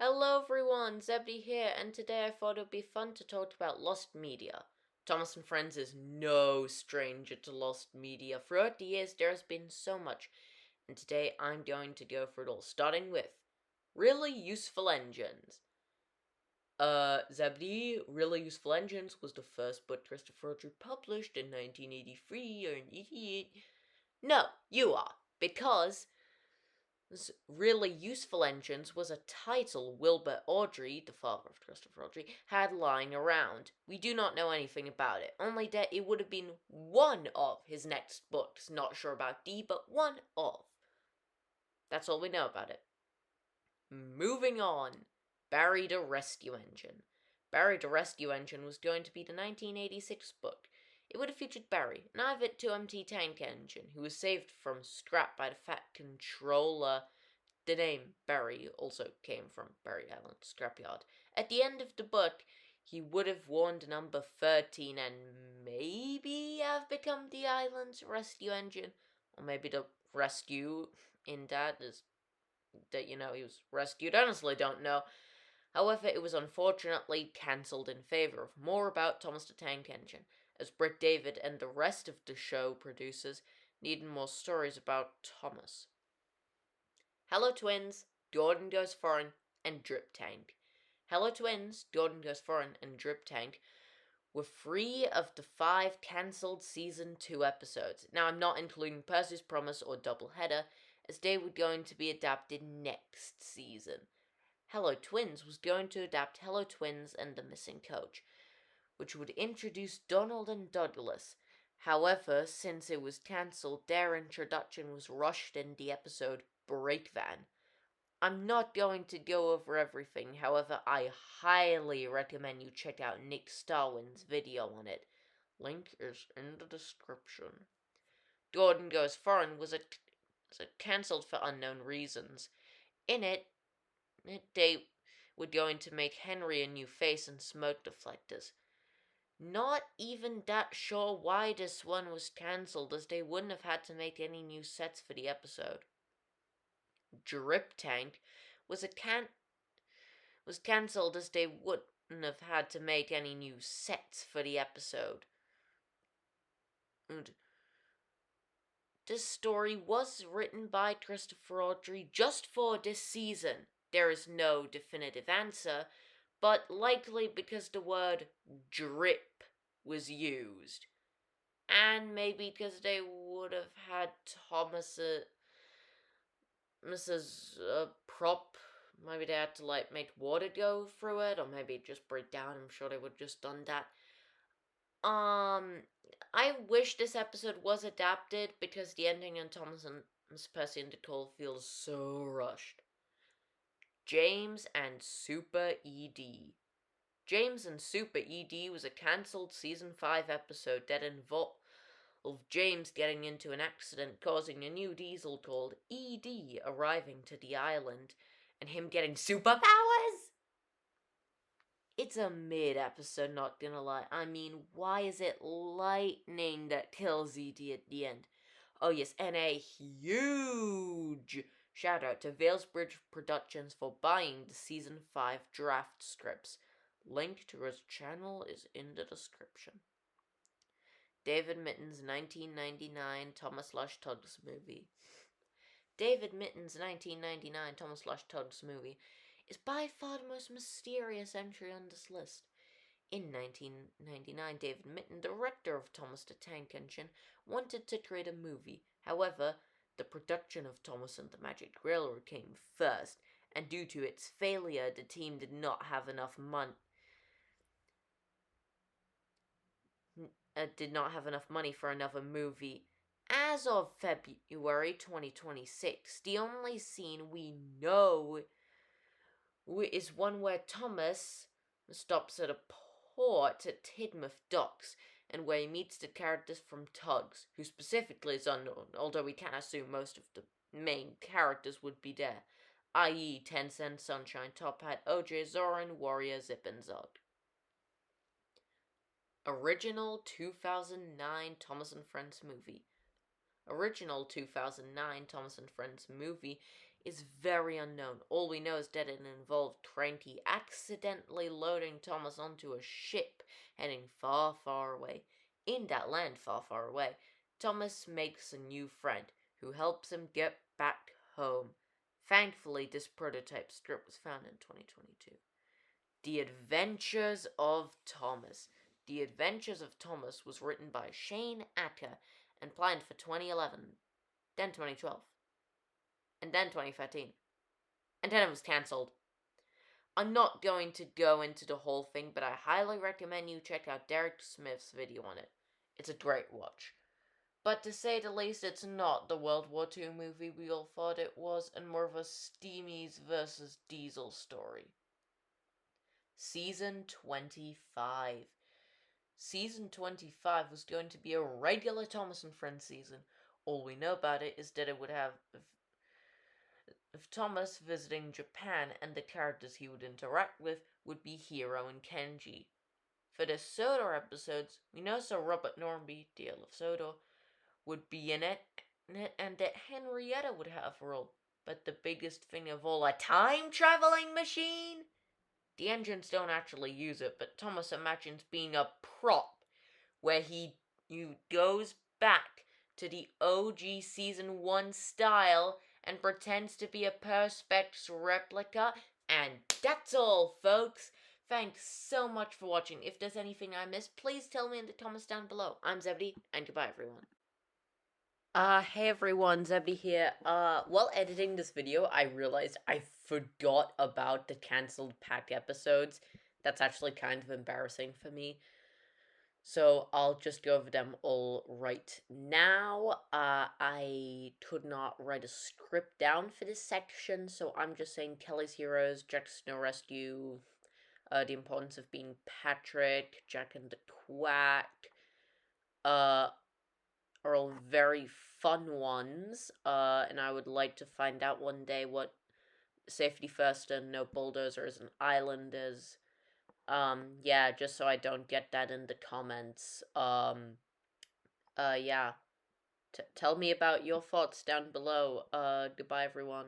Hello everyone, Zebedee here, and today I thought it would be fun to talk about lost media. Thomas and Friends is no stranger to lost media. Throughout the years, there has been so much, and today I'm going to go through it all, starting with Really Useful Engines. Zebedee, Really Useful Engines was the first book Christopher Rodri published in 1983 or 88. No, you are, because Really Useful Engines was a title Wilbur Awdry, the father of Christopher Awdry, had lying around. We do not know anything about it, only that it would have been one of his next books. Not sure about D, but one of. That's all we know about it. Moving on. Barry the Rescue Engine. Barry the Rescue Engine was going to be the 1986 book. It would have featured Barry, an avid 2MT tank engine, who was saved from scrap by the Fat Controller. The name Barry also came from Barry Island Scrapyard. At the end of the book, he would have worn the number 13 and maybe have become the island's rescue engine. Or maybe the rescue in that is that, he was rescued. Honestly, don't know. However, it was unfortunately cancelled in favour of More About Thomas the Tank Engine, as Britt David and the rest of the show producers needed more stories about Thomas. Hello Twins, Jordan Goes Foreign, and Drip Tank. Hello Twins, Jordan Goes Foreign, and Drip Tank were 3 of the 5 cancelled Season 2 episodes. Now, I'm not including Percy's Promise or Doubleheader, as they were going to be adapted next season. Hello Twins was going to adapt Hello Twins and the Missing Coach, which would introduce Donald and Douglas. However, since it was cancelled, their introduction was rushed in the episode Break Van. I'm not going to go over everything, however, I highly recommend you check out Nick Starwin's video on it. Link is in the description. Jordan Goes Foreign was cancelled for unknown reasons. In it, they were going to make Henry a new face and smoke deflectors. Not even that sure why this one was cancelled, as they wouldn't have had to make any new sets for the episode. Drip Tank was cancelled, as they wouldn't have had to make any new sets for the episode. And this story was written by Christopher Awdry just for this season. There is no definitive answer, but likely because the word drip was used. And maybe because they would have had Mrs. Prop. Maybe they had to make water go through it, or maybe just break down. I'm sure they would have just done that. I wish this episode was adapted because the ending on Thomas and Miss Percy and Nicole feels so rushed. James and Super ED. James and Super ED was a cancelled season 5 episode that involved James getting into an accident causing a new diesel called ED arriving to the island and him getting superpowers. It's a mid-episode, not gonna lie. I mean, why is it lightning that kills ED at the end? Oh yes, and a huge shout out to Valesbridge Productions for buying the Season 5 draft scripts. Link to his channel is in the description. David Mitten's 1999 Thomas Tuggs movie. David Mitten's 1999 Thomas Tuggs movie is by far the most mysterious entry on this list. In 1999, David Mitten, director of Thomas the Tank Engine, wanted to create a movie. However, the production of Thomas and the Magic Railroad came first, and due to its failure, the team did not have enough money for another movie. As of February 2026, the only scene we know is one where Thomas stops at a port at Tidmouth Docks and where he meets the characters from Tugs, who specifically is unknown, although we can assume most of the main characters would be there, i.e. Tencent, Sunshine, Top Hat, OJ, Zoran, Warrior, Zip, and Zug. Original 2009 Thomas and Friends movie. Original 2009 Thomas and Friends movie is very unknown. All we know is that it involved Trenti accidentally loading Thomas onto a ship heading far, far away. In that land far, far away, Thomas makes a new friend who helps him get back home. Thankfully, this prototype script was found in 2022. The Adventures of Thomas. The Adventures of Thomas was written by Shane Atka and planned for 2011, then 2012, and then 2013, and then it was cancelled. I'm not going to go into the whole thing, but I highly recommend you check out Derek Smith's video on it. It's a great watch. But to say the least, it's not the World War II movie we all thought it was, and more of a Steamies versus Diesel story. Season 25. Season 25 was going to be a regular Thomas and Friends season. All we know about it is that it would have Thomas visiting Japan, and the characters he would interact with would be Hiro and Kenji. For the Sodor episodes, we know Sir Robert Norby, the Earl of Sodor, would be in it, and that Henrietta would have a role. But the biggest thing of all, a time-traveling machine? The engines don't actually use it, but Thomas imagines being a prop where he goes back to the OG Season 1 style and pretends to be a Perspex replica. And that's all, folks. Thanks so much for watching. If there's anything I missed, please tell me in the comments down below. I'm Zebedee, and goodbye, everyone. Hey everyone, Zebedee here. While editing this video, I realized I forgot about the cancelled packed episodes. That's actually kind of embarrassing for me. So I'll just go over them all right now. I could not write a script down for this section, so I'm just saying Kelly's Heroes, Jack's Snow Rescue, The Importance of Being Patrick, Jack and the Quack, are all very fun ones, and I would like to find out one day what Safety First and No Bulldozers and Island is. Yeah, just so I don't get that in the comments. Yeah. Tell me about your thoughts down below. Goodbye, everyone.